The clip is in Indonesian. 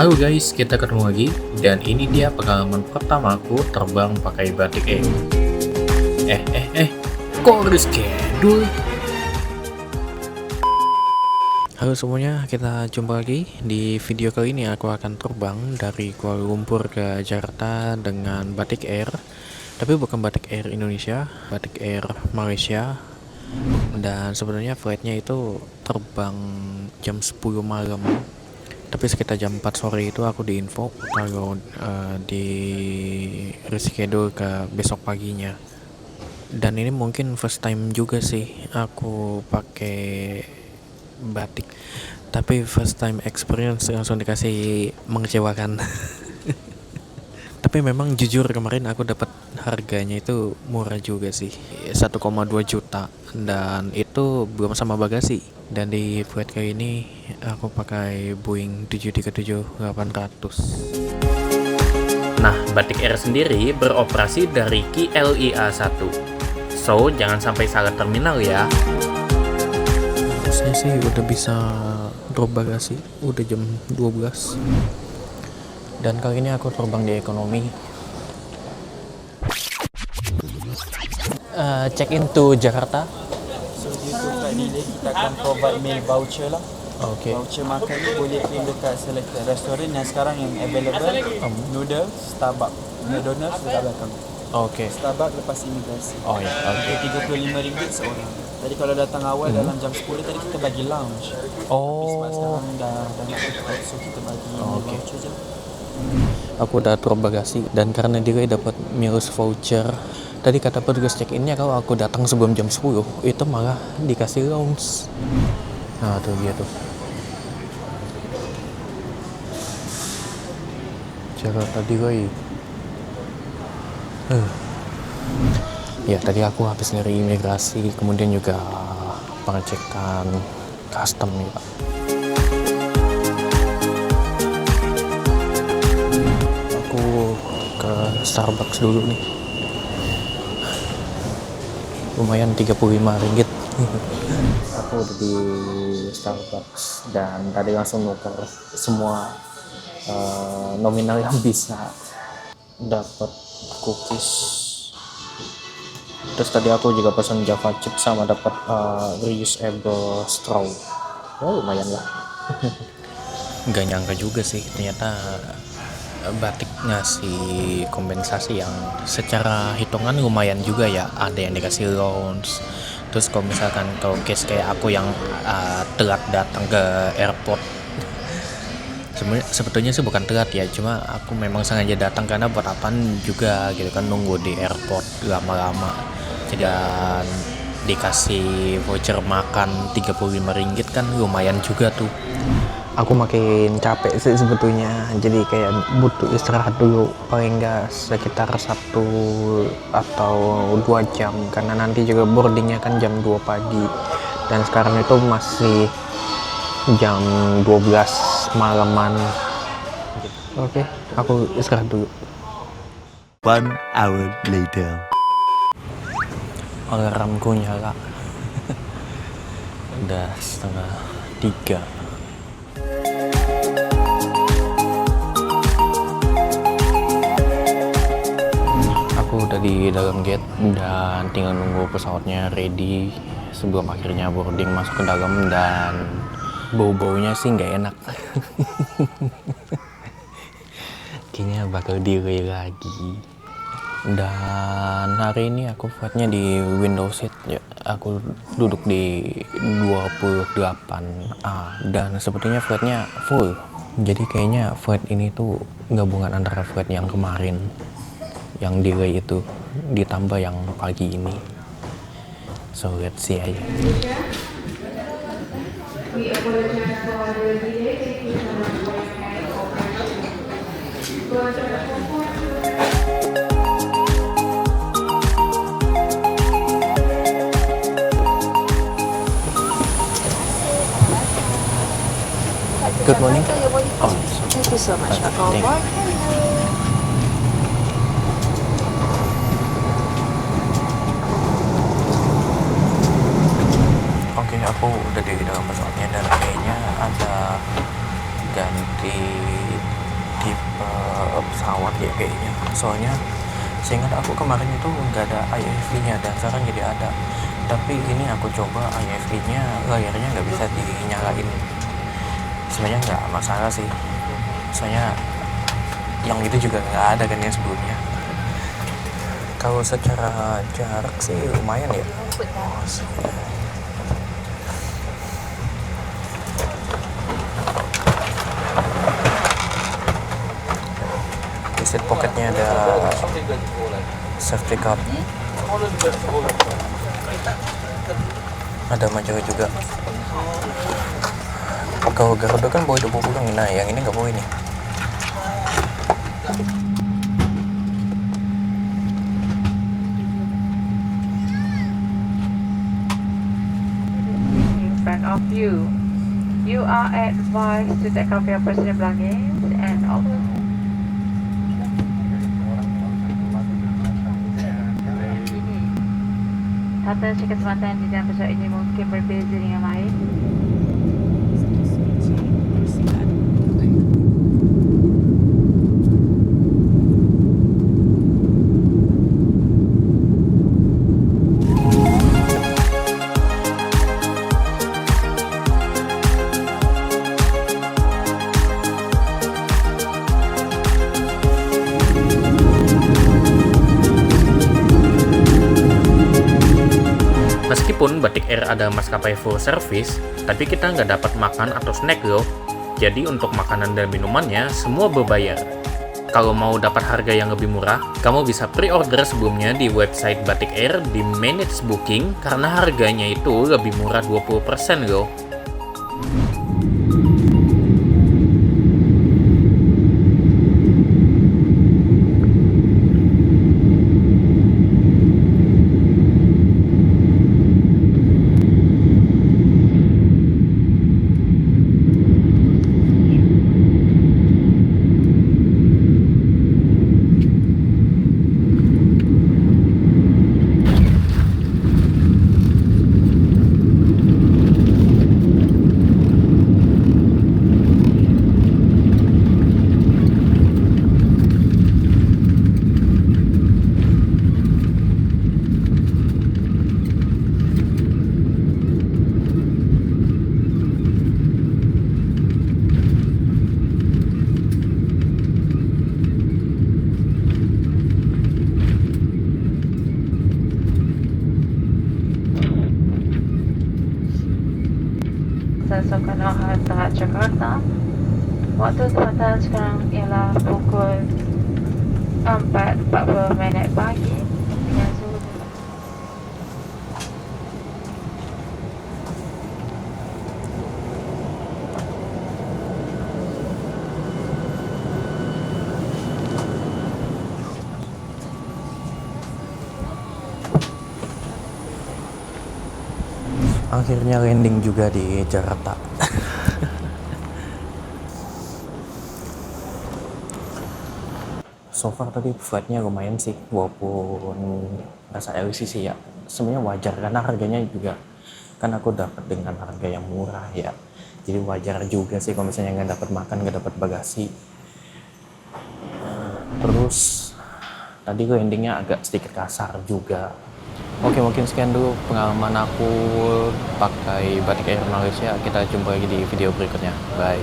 Halo guys, kita ketemu lagi dan ini dia pengalaman pertamaku terbang pakai Batik Air. Kok reschedule? Halo semuanya, kita jumpa lagi. Di video kali ini aku akan terbang dari Kuala Lumpur ke Jakarta dengan Batik Air. Tapi bukan Batik Air Indonesia, Batik Air Malaysia. Dan sebenarnya flightnya itu terbang jam 10 malam. Tapi sekitar jam 4 sore itu aku diinfo kalau di reschedule ke besok paginya. Dan ini mungkin first time juga sih aku pakai batik. Tapi first time experience langsung dikasih mengecewakan. Tapi memang jujur kemarin aku dapat harganya itu murah juga sih, 1,2 juta, dan itu belum sama bagasi. Dan di flight kali ini aku pakai Boeing 737-800. Nah, Batik Air sendiri beroperasi dari KLIA 1. So, jangan sampai salah terminal ya. Harusnya sih udah bisa drop bagasi, udah jam 12. Dan kali ini aku terbang di ekonomi. Check in to Jakarta. So due to flight delay, kita akan provide meal voucher lah. Okay. Voucher makan ni boleh claim dekat selected restoran yang sekarang yang available. Noodles, Starbucks, McDonald's dekat belakang. Okay. Starbucks lepas imigrasi. Oh ya. Okay. RM35 seorang. Tadi kalau datang awal dalam jam 10 tadi kita bagi lounge. Sebab sekarang dah nak tutup, so kita bagi meal voucher je. Aku udah drop bagasi dan karena dia dapat meals voucher. Tadi kata petugas check-innya kalau aku datang sebelum jam 10 itu malah dikasih lounge. Nah tuh dia tuh. Jakarta Delay. Ya tadi aku habis dari imigrasi, kemudian juga pengecekan custom ya. Aku ke Starbucks dulu nih. Lumayan Rp35. Aku udah di Starbucks dan tadi langsung nuker semua nominal yang bisa. Dapat cookies. Terus tadi aku juga pesan Java chip sama dapat reusable straw. Oh lumayan lah. Nggak nyangka juga sih ternyata Batik ngasih kompensasi yang secara hitungan lumayan juga ya. Ada yang dikasih lounge. Terus kalau misalkan kalau case kayak aku yang telat datang ke airport, sebetulnya sih bukan telat ya, cuma aku memang sengaja datang karena buat apaan juga gitu kan, nunggu di airport lama-lama. Dan dikasih voucher makan Rp35 kan lumayan juga tuh. Aku makin capek sih sebetulnya, jadi kayak butuh istirahat dulu paling nggak sekitar 1 atau 2 jam karena nanti juga boardingnya kan jam 2 pagi dan sekarang itu masih jam 12 malaman. Oke, aku istirahat dulu. 1 hour later. Alarmku nyala. Udah 2:30. Aku udah di dalam gate dan tinggal nunggu pesawatnya ready sebelum akhirnya boarding masuk ke dalam, dan bau-baunya sih nggak enak. Kayaknya bakal delay lagi. Dan hari ini aku flightnya di window seat ya. Aku duduk di 28A dan sepertinya flightnya full. Jadi kayaknya flight ini tuh gabungan antara flight yang kemarin yang delay itu ditambah yang pagi ini. So let's see aja. Good morning. Oh, Thank you so much for thank you. calling. Oke, aku udah di dalam pesawatnya dan kayaknya ada ganti soalnya seingat aku kemarin itu nggak ada IFV-nya dan sekarang jadi ada. Tapi ini aku coba IFV-nya, layarnya nggak bisa dinyalain. Sebenarnya nggak masalah sih, soalnya yang itu juga nggak ada kan yang sebelumnya. Kalau secara jarak sih lumayan ya. Di seat pocketnya ada safety cup, ada majalah juga. Kalau Garuda kan boleh 20 nah yang ini nggak boleh nih. In front of you. You are advised to take off your personal belongings and all the Hatta kesempatan di dalam pesawat ini mungkin berbeza dengan lain. Meskipun Batik Air ada maskapai full service, tapi kita nggak dapat makan atau snack loh. Jadi untuk makanan dan minumannya semua berbayar. Kalau mau dapat harga yang lebih murah, kamu bisa pre-order sebelumnya di website Batik Air di Manage Booking karena harganya itu lebih murah 20% loh. Soekarno-Hatta Jakarta. Waktu tempatan sekarang ialah pukul 4.40 pagi dengan suhu Akhirnya landing juga di Jakarta. So far tadi flightnya lumayan sih, walaupun rasa LCC ya. Sebenarnya wajar karena harganya juga kan aku dapat dengan harga yang murah ya. Jadi wajar juga sih kalau misalnya nggak dapat makan, nggak dapat bagasi. Terus tadi landingnya agak sedikit kasar juga. Oke, mungkin sekian dulu pengalaman aku pakai Batik Air Malaysia. Kita jumpa lagi di video berikutnya. Bye.